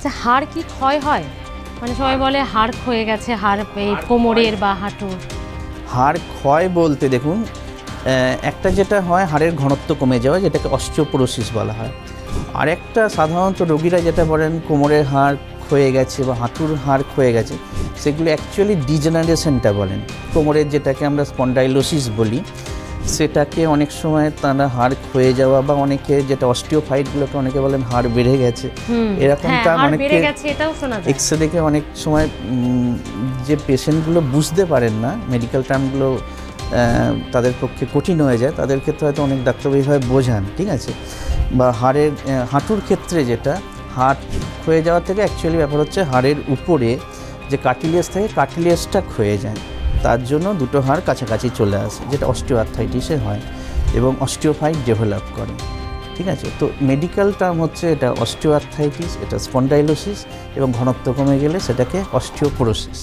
আচ্ছা, হাড় কি ক্ষয় হয়? মানে সবাই বলে হাড় ক্ষয়ে গেছে, হাড় এই কোমরের বা হাঁটুর। হাড় ক্ষয় বলতে দেখুন, একটা যেটা হয় হাড়ের ঘনত্ব কমে যাওয়া, যেটাকে অস্টিওপোরোসিস বলা হয়। আর একটা সাধারণত রোগীরা যেটা বলেন কোমরের হাড় ক্ষয়ে গেছে বা হাঁটুর হাড় ক্ষয়ে গেছে, সেগুলো অ্যাকচুয়ালি ডিজেনারেশনটা বলেন। কোমরের যেটাকে আমরা স্পন্ডাইলোসিস বলি, সেটাকে অনেক সময় তারা হাড় ক্ষয়ে যাওয়া বা অনেকে যেটা অস্টিওফাইটগুলোকে অনেকে বলেন হাড় বেড়ে গেছে, এরকমটা অনেকে এক্সরে দেখে অনেক সময় যে পেশেন্টগুলো বুঝতে পারেন না, মেডিকেল টার্মগুলো তাদের পক্ষে কঠিন হয়ে যায়, তাদের ক্ষেত্রে হয়তো অনেক ডাক্তারবাবু এইভাবে বোঝান, ঠিক আছে। বা হাঁটুর ক্ষেত্রে যেটা হাড় ক্ষয়ে যাওয়া থেকে অ্যাকচুয়ালি ব্যাপার হচ্ছে হাড়ের উপরে যে কার্টিলেজ থাকে, কার্টিলেজটা ক্ষয়ে যায়, তার জন্য দুটো হাড় কাছাকাছি চলে আসে, যেটা অস্টিওআর্থ্রাইটিসে হয় এবং অস্টিওফাইট ডেভেলপ করে, ঠিক আছে। তো মেডিকেল টার্ম হচ্ছে এটা অস্টিওআর্থ্রাইটিস, এটা স্পন্ডাইলোসিস, এবং ঘনত্ব কমে গেলে সেটাকে অস্টিওপোরোসিস।